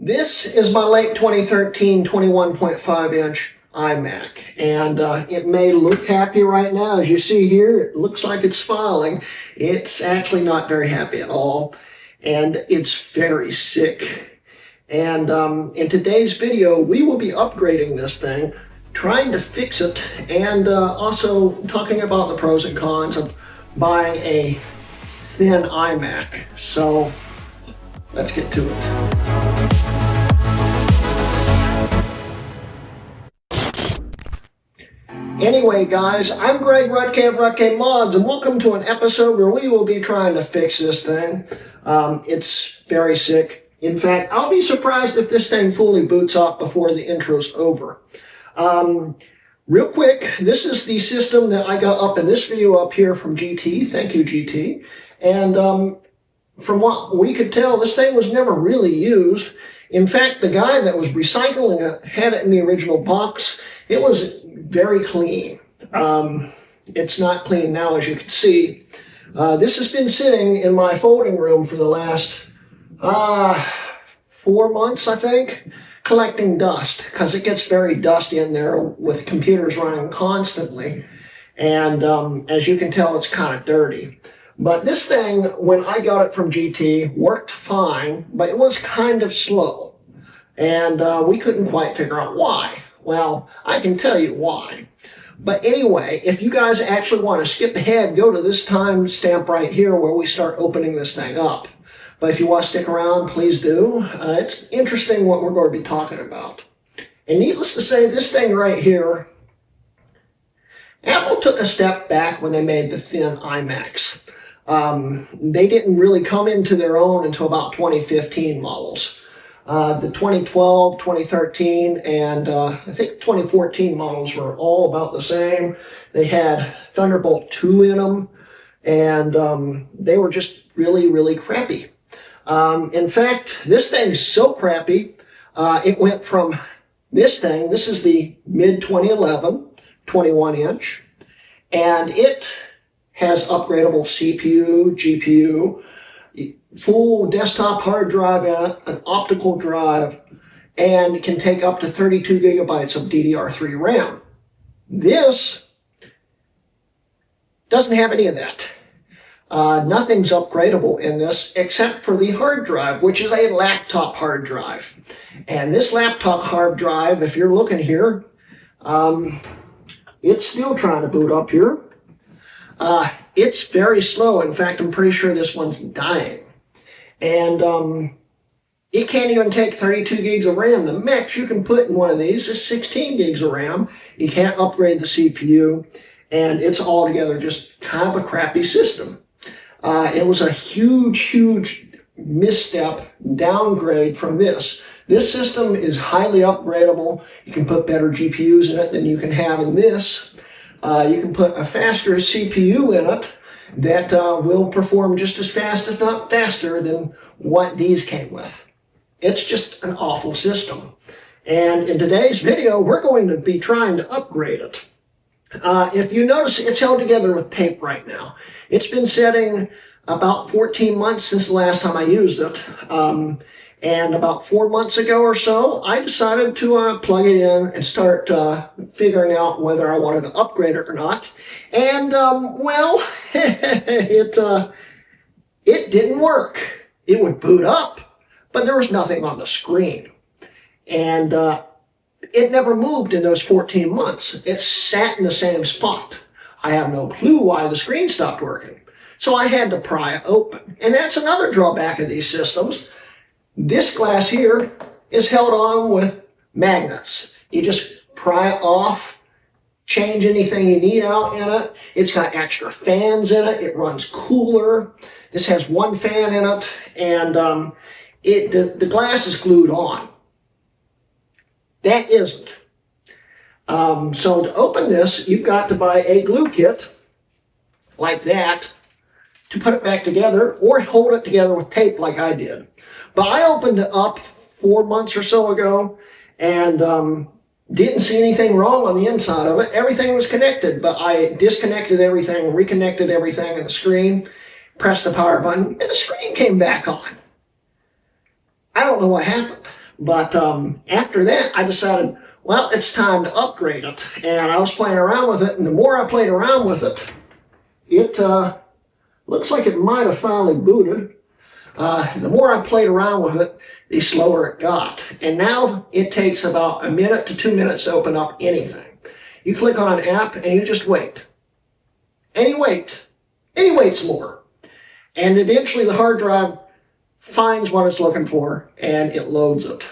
This is my late 2013 21.5 inch iMac, and it may look happy right now. As you see here, it looks like it's smiling. It's actually not very happy at all, and it's very sick. And in today's video, we will be upgrading this thing, trying to fix it, and also talking about the pros and cons of buying a thin iMac. So let's get to it. Anyway, guys, I'm Greg Hrutkay of Hrutkay Mods, and welcome to an episode where we will be trying to fix this thing. It's very sick. In fact, I'll be surprised if this thing fully boots up before the intro's over. Real quick, this is the system that I got up in this video up here from GT. Thank you, GT. And from what we could tell, this thing was never really used. In fact, the guy that was recycling it had it in the original box. It was very clean. It's not clean now, as you can see. This has been sitting in my folding room for the last 4 months, I think, collecting dust, because it gets very dusty in there with computers running constantly. And as you can tell, it's kind of dirty. But this thing, when I got it from GT, worked fine, but it was kind of slow. And we couldn't quite figure out why. Well, I can tell you why. But anyway, if you guys actually want to skip ahead, go to this time stamp right here where we start opening this thing up. But if you want to stick around, please do. It's interesting what we're going to be talking about. And needless to say, this thing right here, Apple took a step back when they made the thin iMacs. They didn't really come into their own until about 2015 models. The 2012, 2013, and I think 2014 models were all about the same. They had Thunderbolt 2 in them, and they were just really, really crappy. In fact, this thing's so crappy, it went from this thing, this is the mid-2011 21-inch, and it has upgradable CPU, GPU, full desktop hard drive in it, an optical drive, and can take up to 32 gigabytes of DDR3 RAM. This doesn't have any of that. Nothing's upgradable in this except for the hard drive, which is a laptop hard drive. And this laptop hard drive, if you're looking here, it's still trying to boot up here. It's very slow. In fact, I'm pretty sure this one's dying. And it can't even take 32 gigs of RAM. The max you can put in one of these is 16 gigs of RAM. You can't upgrade the CPU, and it's altogether just kind of a crappy system. It was a huge misstep, downgrade from this. This system is highly upgradable. You can put better GPUs in it than you can have in this. You can put a faster CPU in it that will perform just as fast, if not faster, than what these came with. It's just an awful system. And in today's video, we're going to be trying to upgrade it. If you notice, it's held together with tape right now. It's been sitting about 14 months since the last time I used it. And about 4 months ago or so, I decided to plug it in and start figuring out whether I wanted to upgrade it or not. And, well, it didn't work. It would boot up, but there was nothing on the screen. And it never moved in those 14 months. It sat in the same spot. I have no clue why the screen stopped working. So I had to pry it open. And that's another drawback of these systems. This glass here is held on with magnets. You just pry it off, change anything you need out in it. It's got extra fans in it. It runs cooler. This has one fan in it, and the glass is glued on. That isn't. So to open this, you've got to buy a glue kit like that to put it back together, or hold it together with tape like I did. But I opened it up 4 months or so ago and didn't see anything wrong on the inside of it. Everything was connected, but I disconnected everything, reconnected everything in the screen, pressed the power button, and the screen came back on. I don't know what happened, But after that, I decided, well, it's time to upgrade it. And I was playing around with it, and the more I played around with it, it looks like it might have finally booted. The more I played around with it, the slower it got. And now it takes about a minute to 2 minutes to open up anything. You click on an app and you just wait. And you wait. And you wait some more. And eventually the hard drive finds what it's looking for and it loads it.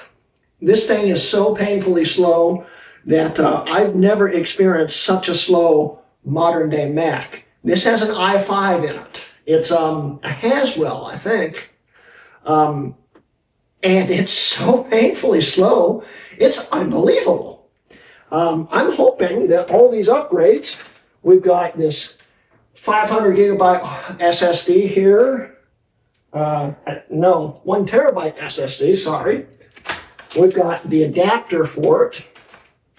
This thing is so painfully slow that I've never experienced such a slow modern day Mac. This has an i5 in it. It's a Haswell, I think. And it's so painfully slow, it's unbelievable. I'm hoping that all these upgrades, we've got this 500 gigabyte SSD here. No, 1 terabyte SSD, sorry. We've got the adapter for it.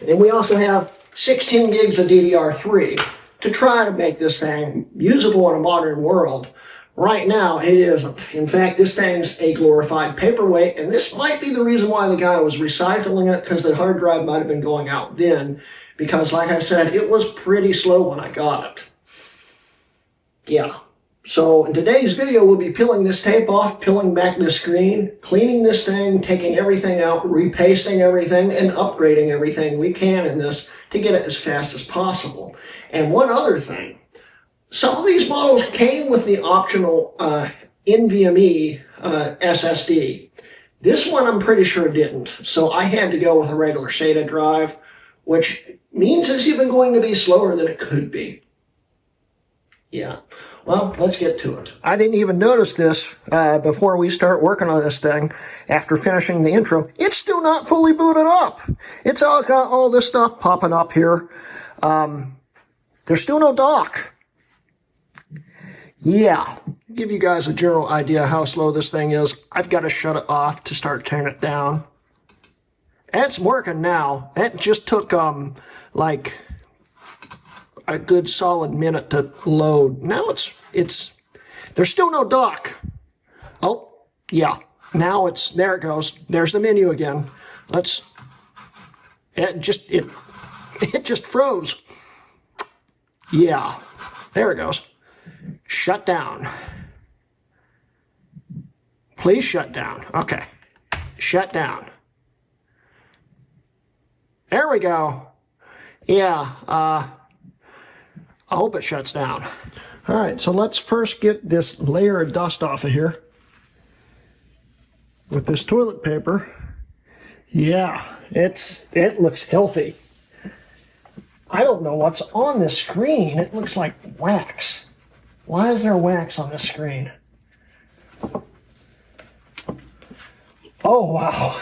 And we also have 16 gigs of DDR3 to try to make this thing usable in a modern world. Right now, it isn't. In fact, this thing's a glorified paperweight, and this might be the reason why the guy was recycling it, because the hard drive might have been going out then, because like I said, it was pretty slow when I got it. Yeah. So in today's video, we'll be peeling this tape off, peeling back the screen, cleaning this thing, taking everything out, repasting everything, and upgrading everything we can in this to get it as fast as possible. And one other thing. Some of these models came with the optional NVMe SSD. This one I'm pretty sure didn't, so I had to go with a regular SATA drive, which means it's even going to be slower than it could be. Yeah, well, let's get to it. I didn't even notice this before we start working on this thing after finishing the intro. It's still not fully booted up. It's all got all this stuff popping up here. There's still no dock. Yeah, give you guys a general idea how slow this thing is. I've got to shut it off to start turning it down. It's working now. It just took like a good solid minute to load. Now it's there's still no dock. Oh, yeah. Now there it goes. There's the menu again. It just froze. Yeah. There it goes. Shut down. Please shut down. Okay. Shut down. There we go. Yeah, I hope it shuts down. All right, so let's first get this layer of dust off of here with this toilet paper. Yeah, it looks healthy. I don't know what's on this screen. It looks like wax. Why is there wax on the screen? Oh, wow.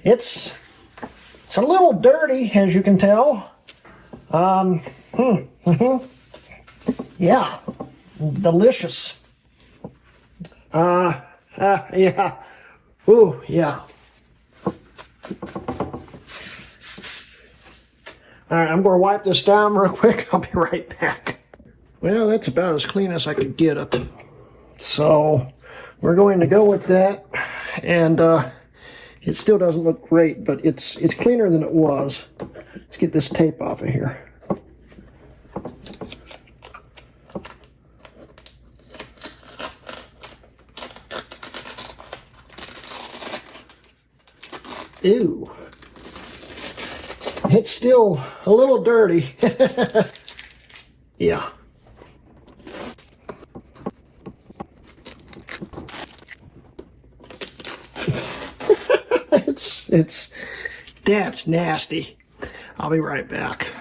It's a little dirty, as you can tell. Yeah, delicious. Yeah. Ooh, yeah. All right, I'm going to wipe this down real quick. I'll be right back. Well, that's about as clean as I could get it. So we're going to go with that. And it still doesn't look great, but it's cleaner than it was. Let's get this tape off of here. Ew. It's still a little dirty. Yeah. That's nasty. I'll be right back.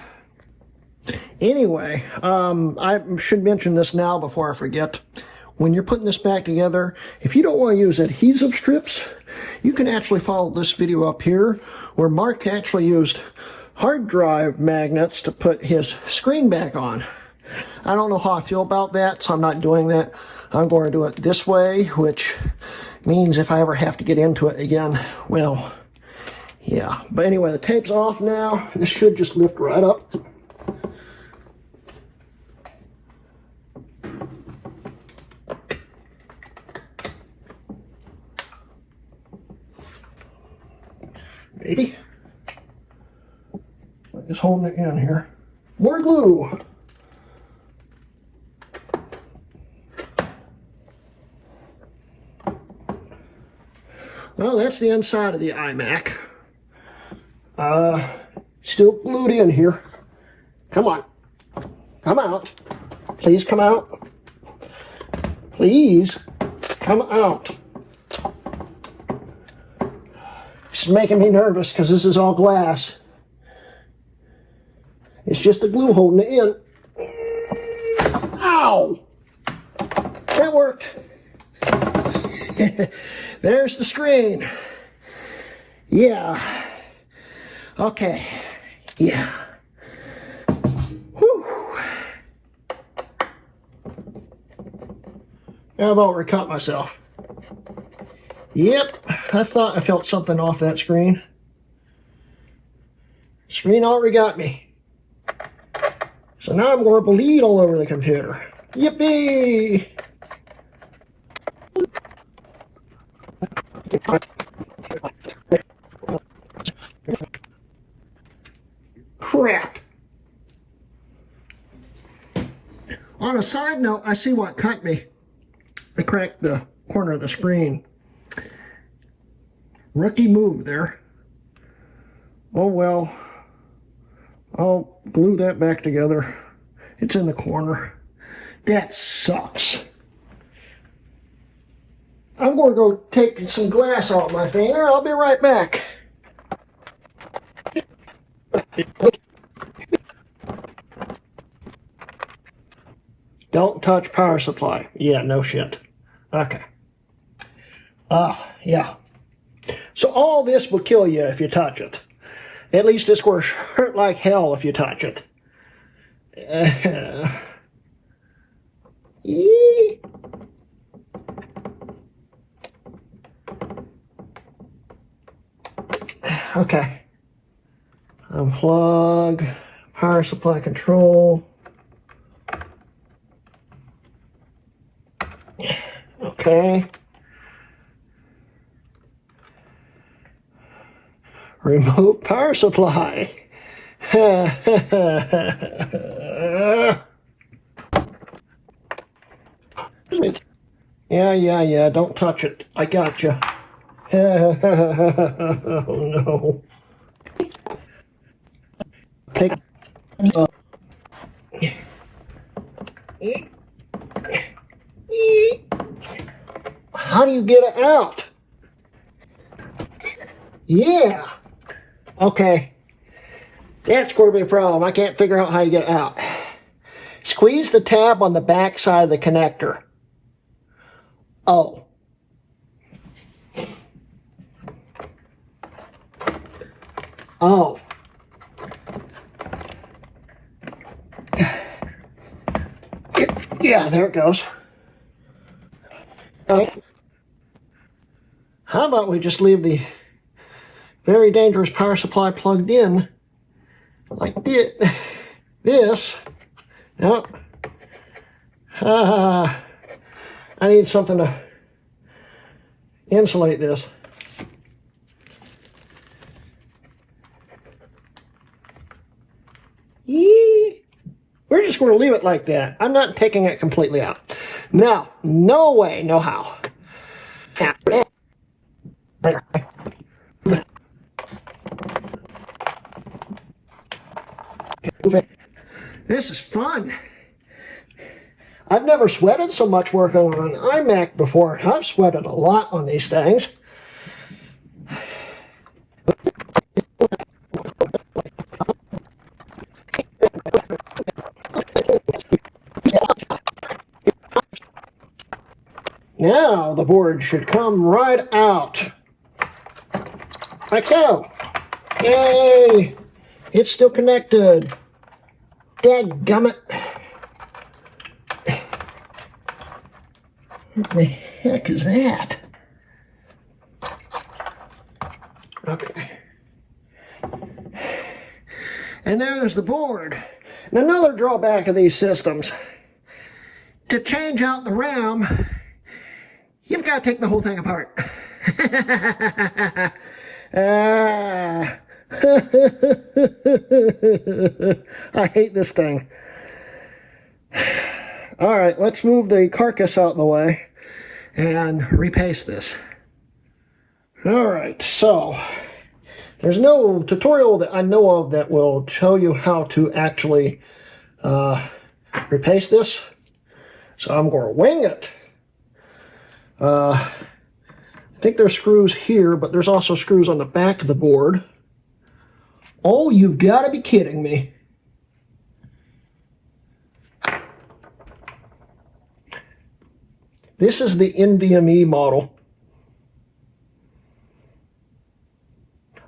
Anyway, I should mention this now before I forget. When you're putting this back together, if you don't want to use adhesive strips, you can actually follow this video up here where Mark actually used hard drive magnets to put his screen back on. I don't know how I feel about that, so I'm not doing that. I'm going to do it this way, which means if I ever have to get into it again, well, yeah. But anyway, the tape's off now. This should just lift right up. baby. Just holding it in here. More glue. Well, that's the inside of the iMac. Still glued in here. Come on. Come out. Please come out. Please come out. This is making me nervous because this is all glass. It's just the glue holding it in. Ow! That worked. There's the screen. Yeah. Okay. Yeah. Whew. How about recut myself? Yep. I thought I felt something off that screen. Screen already got me. So now I'm going to bleed all over the computer. Yippee! Crap. On a side note, I see what cut me. I cracked the corner of the screen. Rookie move there. Oh well. I'll glue that back together. It's in the corner. That sucks. I'm going to go take some glass off my finger. I'll be right back. Don't touch power supply. Yeah, no shit. Okay. Yeah. So all this will kill you if you touch it. At least it's going to hurt like hell if you touch it. Okay. Unplug. Power supply control. Okay. Remove power supply. Yeah. Don't touch it. I got you. Oh no. Take. How do you get it out? Yeah. Okay. That's going to be a problem. I can't figure out how you get it out. Squeeze the tab on the back side of the connector. Oh. Oh. Yeah, there it goes. How about we just leave the very dangerous power supply plugged in like this. Yep. I need something to insulate this. We're just going to leave it like that. I'm not taking it completely out. No, no way, no how. This is fun. I've never sweated so much working on an iMac before. I've sweated a lot on these things. Now the board should come right out. Like so. Yay! It's still connected. Dadgummit. What the heck is that? Okay. And there's the board. And another drawback of these systems. To change out the RAM, you've got to take the whole thing apart. Ah. I hate this thing. All right, let's move the carcass out of the way and repaste this. All right, so there's no tutorial that I know of that will show you how to actually repaste this. So I'm going to wing it. I think there's screws here, but there's also screws on the back of the board. Oh, you've got to be kidding me. This is the NVMe model.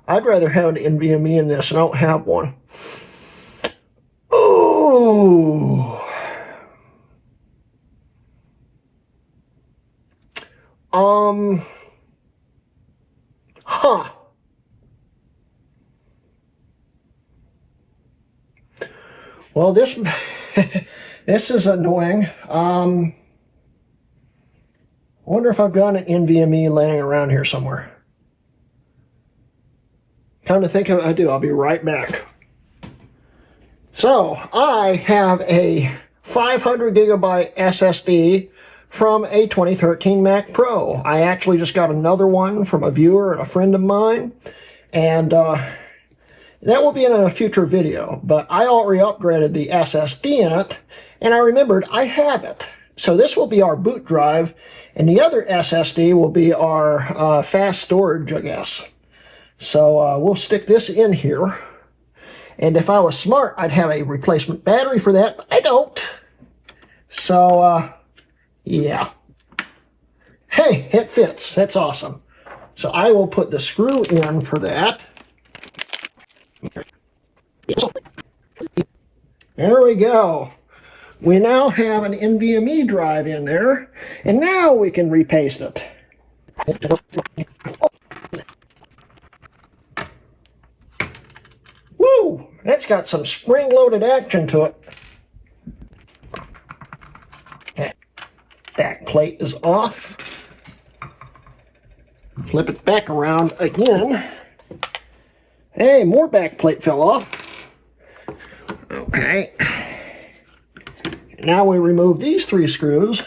I'd rather have an NVMe in this, and I don't have one. Oh. Huh. Well, this this is annoying. I wonder if I've got an NVMe laying around here somewhere. Come to think of it, I do. I'll be right back. So, I have a 500 gigabyte SSD from a 2013 Mac Pro. I actually just got another one from a viewer and a friend of mine. And that will be in a future video. But I already upgraded the SSD in it, and I remembered I have it. So this will be our boot drive, and the other SSD will be our fast storage, I guess. So we'll stick this in here. And if I was smart, I'd have a replacement battery for that, but I don't. So, yeah. Hey, it fits. That's awesome. So I will put the screw in for that. There we go. We now have an NVMe drive in there, and now we can repaste it. Woo! That's got some spring-loaded action to it. Back plate is off. Flip it back around again. Hey, more back plate fell off. Okay. Now we remove these 3 screws.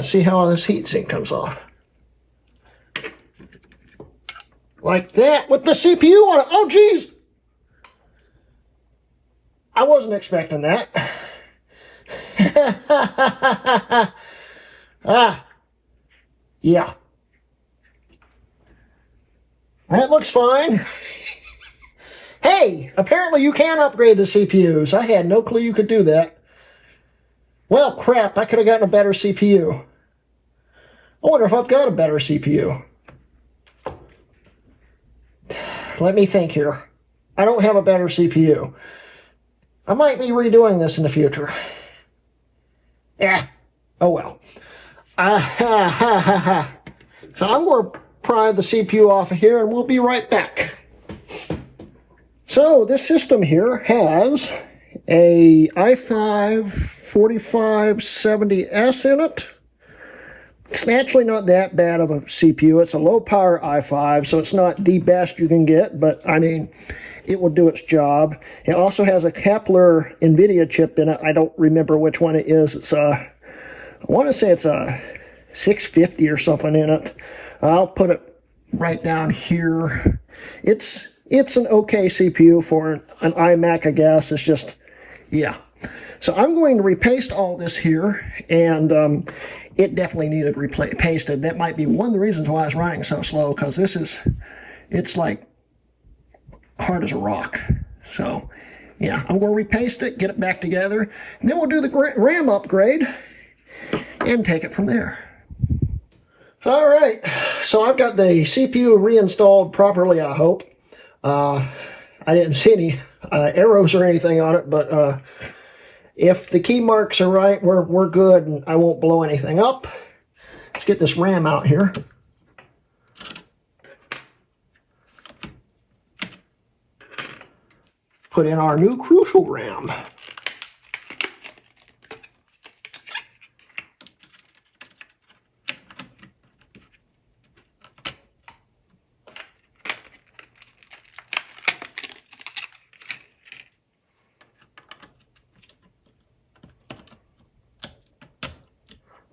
See how this heatsink comes off. Like that, with the CPU on it. Oh, geez! I wasn't expecting that. Yeah. That looks fine. Hey, apparently you can upgrade the CPUs. I had no clue you could do that. Well, crap, I could have gotten a better CPU. I wonder if I've got a better CPU. Let me think here. I don't have a better CPU. I might be redoing this in the future. Yeah. Oh well. So I'm going to pry the CPU off of here, and we'll be right back. So this system here has a i5 4570S in it. It's actually not that bad of a CPU. It's a low power i5, so it's not the best you can get, but I mean, it will do its job. It also has a Kepler NVIDIA chip in it. I don't remember which one it is. It's I want to say it's a 650 or something in it. I'll put it right down here. It's an okay CPU for an iMac, I guess. It's just, yeah. So I'm going to repaste all this here, and it definitely needed pasted. That might be one of the reasons why it's running so slow, because it's like hard as a rock. So, yeah, I'm going to repaste it, get it back together, and then we'll do the RAM upgrade and take it from there. All right, so I've got the CPU reinstalled properly, I hope. I didn't see any arrows or anything on it, but if the key marks are right, we're good, and I won't blow anything up. Let's get this RAM out here. Put in our new Crucial RAM.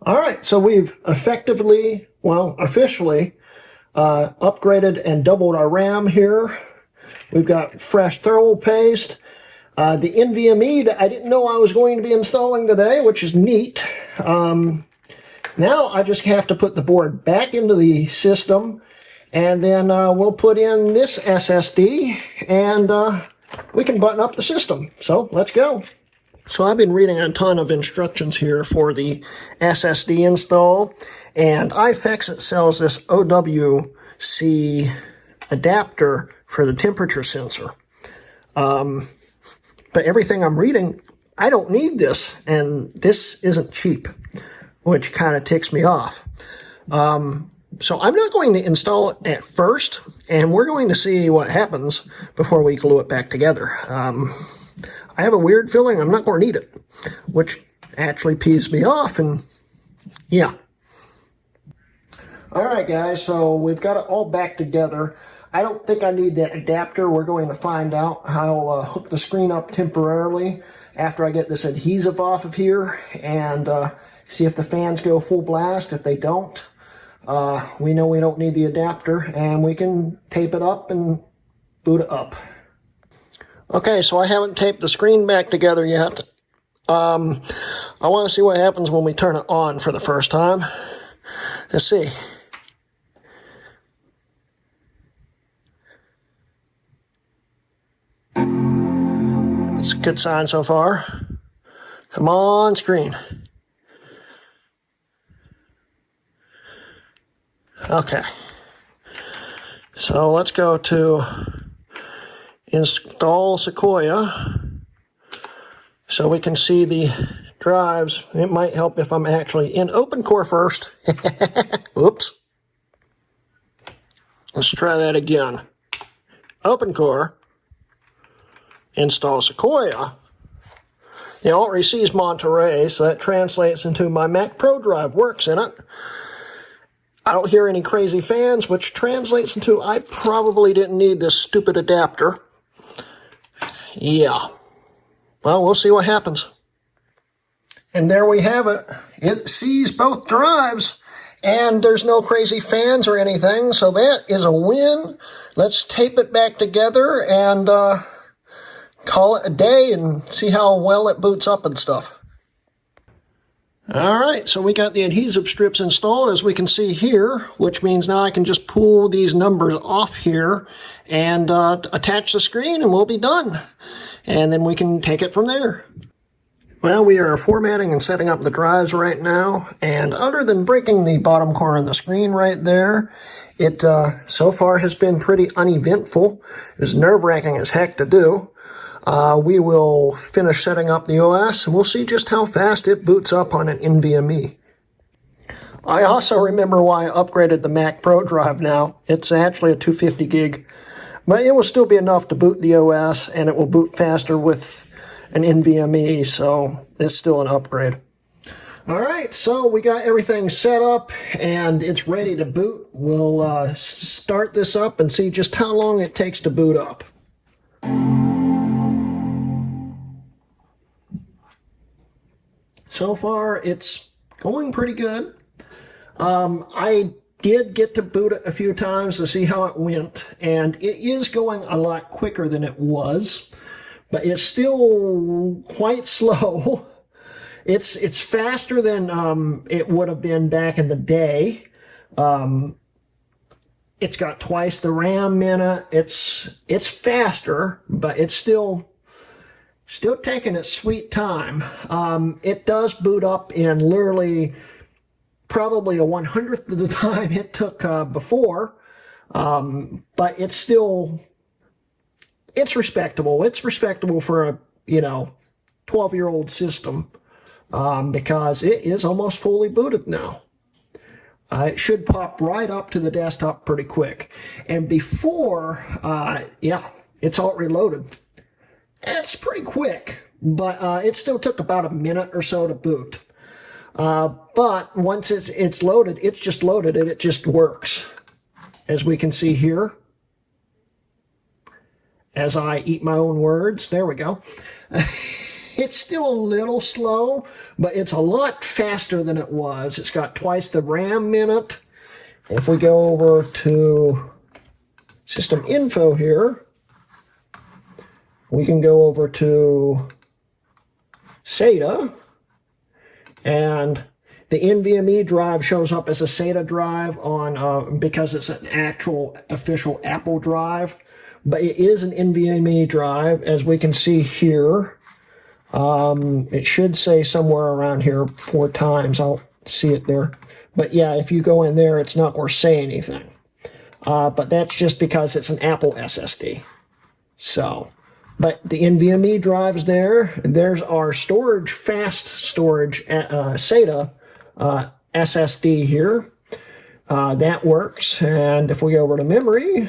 All right, so we've effectively, well, officially upgraded and doubled our RAM here. We've got fresh thermal paste. The NVMe that I didn't know I was going to be installing today, which is neat. Now I just have to put the board back into the system, and then we'll put in this SSD, and we can button up the system. So let's go. So I've been reading a ton of instructions here for the SSD install, and iFixit sells this OWC adapter for the temperature sensor. But everything I'm reading, I don't need this, and this isn't cheap, which kind of ticks me off. So I'm not going to install it at first, and we're going to see what happens before we glue it back together. I have a weird feeling I'm not going to need it, which actually pees me off, and yeah. All right, guys, so we've got it all back together. I don't think I need that adapter. We're going to find out. I'll hook the screen up temporarily after I get this adhesive off of here and see if the fans go full blast. If they don't, we know we don't need the adapter, and we can tape it up and boot it up. Okay, so I haven't taped the screen back together yet. I want to see what happens when we turn it on for the first time. Let's see. It's a good sign so far. Come on, screen. Okay. So let's go to install Sequoia so we can see the drives. It might help if I'm actually in OpenCore first. Oops. Let's try that again. OpenCore. Install Sequoia. The alt sees Monterey, so that translates into my Mac Pro drive works in it. I don't hear any crazy fans, which translates into I probably didn't need this stupid adapter. Yeah. Well, we'll see what happens. And there we have it. It sees both drives, and there's no crazy fans or anything, so that is a win. Let's tape it back together and call it a day and see how well it boots up and stuff. All right, so we got the adhesive strips installed, as we can see here, which means now I can just pull these numbers off here and attach the screen, and we'll be done. And then we can take it from there. Well, we are formatting and setting up the drives right now, and other than breaking the bottom corner of the screen right there, it so far has been pretty uneventful. It was nerve-wracking as heck to do. We will finish setting up the OS, and we'll see just how fast it boots up on an NVMe. I also remember why I upgraded the Mac Pro drive now. It's actually a 250 gig, but it will still be enough to boot the OS, and it will boot faster with an NVMe, so it's still an upgrade. All right, so we got everything set up, and it's ready to boot. We'll start this up and see just how long it takes to boot up. So far, it's going pretty good. I did get to boot it a few times to see how it went, and it is going a lot quicker than it was, but it's still quite slow. It's faster than it would have been back in the day. It's got twice the RAM in it. It's faster, but it's still taking its sweet time. It does boot up in literally probably a 100th of the time it took before, but it's respectable. It's respectable for a 12-year-old system, because it is almost fully booted now. It should pop right up to the desktop pretty quick. And before, it's all reloaded. It's pretty quick, but it still took about a minute or so to boot. But once it's loaded, it's just loaded and it just works. As we can see here, as I eat my own words, there we go. It's still a little slow, but it's a lot faster than it was. It's got twice the RAM in it. If we go over to system info here, we can go over to SATA, and the NVMe drive shows up as a SATA drive on because it's an actual official Apple drive, but it is an NVMe drive, as we can see here. It should say somewhere around here 4 times. I'll see it there. But yeah, if you go in there, it's not going to say anything. But that's just because it's an Apple SSD. So, but the NVMe drive's there. There's our storage, fast storage SATA SSD here. That works. And if we go over to memory,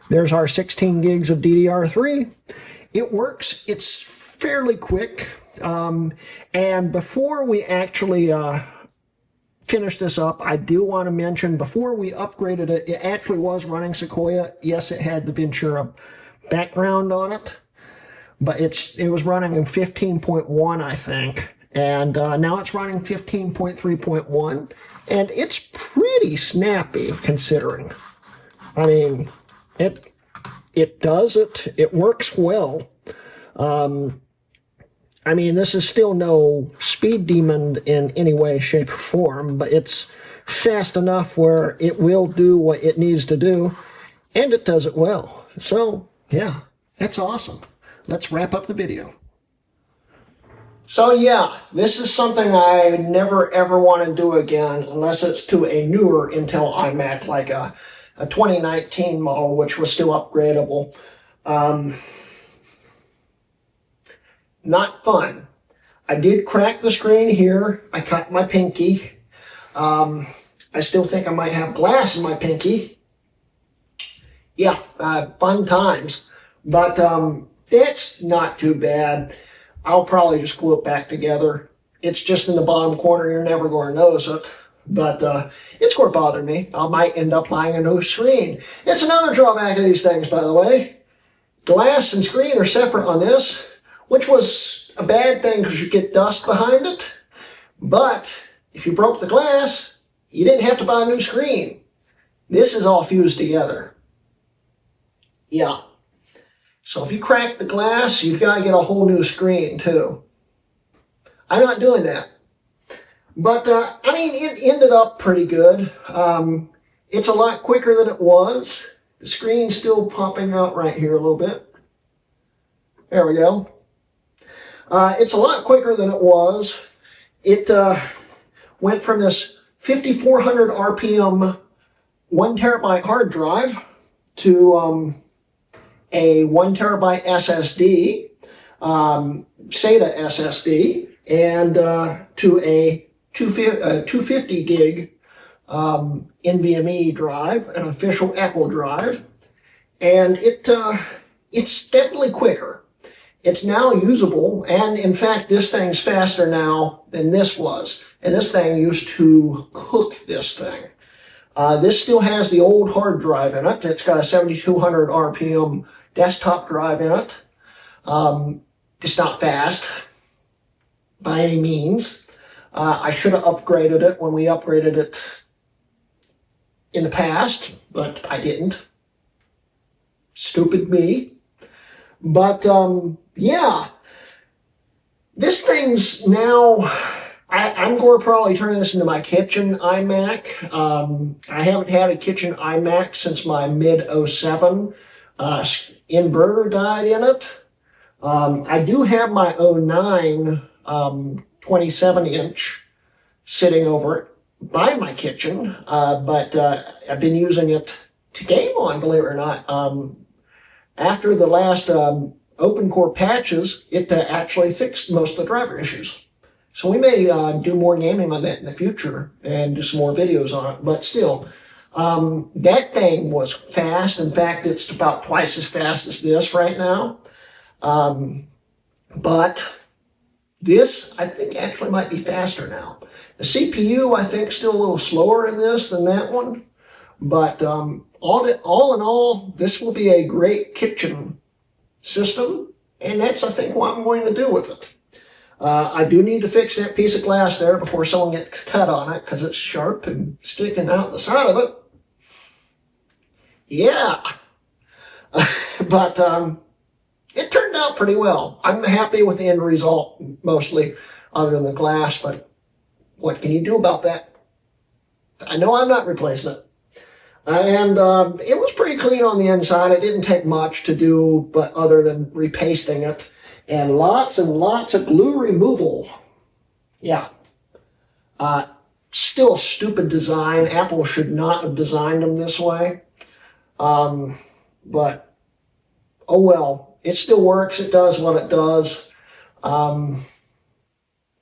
there's our 16 gigs of DDR3. It works. It's fairly quick. And before we actually finish this up, I do want to mention, before we upgraded it, it actually was running Sequoia. Yes, it had the Ventura background on it, but it was running in 15.1, I think. And now it's running 15.3.1, and it's pretty snappy considering. I mean, it does it. It works well. I mean, this is still no speed demon in any way, shape, or form, but it's fast enough where it will do what it needs to do, and it does it well. So, yeah, that's awesome. Let's wrap up the video. So, yeah, this is something I never, ever want to do again unless it's to a newer Intel iMac, like a 2019 model, which was still upgradable. Not fun. I did crack the screen here. I cut my pinky. I still think I might have glass in my pinky. Yeah, fun times. But that's not too bad. I'll probably just glue it back together. It's just in the bottom corner. You're never going to notice it. But it's going to bother me. I might end up buying a new screen. It's another drawback of these things, by the way. Glass and screen are separate on this, which was a bad thing because you get dust behind it. But if you broke the glass, you didn't have to buy a new screen. This is all fused together. Yeah. So if you crack the glass, you've got to get a whole new screen too. I'm not doing that. But, I mean, it ended up pretty good. It's a lot quicker than it was. The screen's still popping out right here a little bit. There we go. It's a lot quicker than it was. It went from this 5,400 RPM 1 terabyte hard drive to a 1 terabyte SSD, SATA SSD, and to a 250 gig NVMe drive, an official Apple drive, and it's definitely quicker. It's now usable, and in fact, this thing's faster now than this was. And this thing used to cook this thing. This still has the old hard drive in it. It's got a 7,200 RPM desktop drive in it. It's not fast by any means. I should have upgraded it when we upgraded it in the past, but I didn't. Stupid me. But, yeah, this thing's now, I'm going to probably turn this into my kitchen iMac. I haven't had a kitchen iMac since my mid-07. Inverter died in it. I do have my 09 27-inch sitting over it by my kitchen, but I've been using it to game on, believe it or not. After the last open core patches, it actually fixed most of the driver issues. So we may do more gaming on that in the future and do some more videos on it. But still, that thing was fast. In fact, it's about twice as fast as this right now. But this, I think, actually might be faster now. The CPU, I think, still a little slower in this than that one. But all in all, this will be a great kitchen system. And that's, I think, what I'm going to do with it. I do need to fix that piece of glass there before someone gets cut on it, because it's sharp and sticking out the side of it. Yeah. But it turned out pretty well. I'm happy with the end result, mostly, other than the glass, but what can you do about that? I know I'm not replacing it. And it was pretty clean on the inside. It didn't take much to do, but other than repasting it. And lots of glue removal. Yeah. Still a stupid design. Apple should not have designed them this way. But, oh well. It still works. It does what it does. And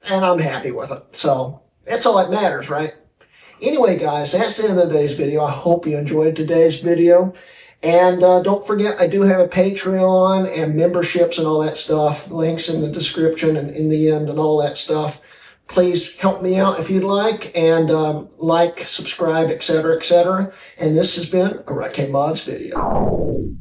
I'm happy with it. So, that's all that matters, right? Anyway, guys, that's the end of today's video. I hope you enjoyed today's video. And don't forget, I do have a Patreon and memberships and all that stuff. Links in the description and in the end and all that stuff. Please help me out if you'd like. And like, subscribe, etc., etc. And this has been a Hrutkay Mods video.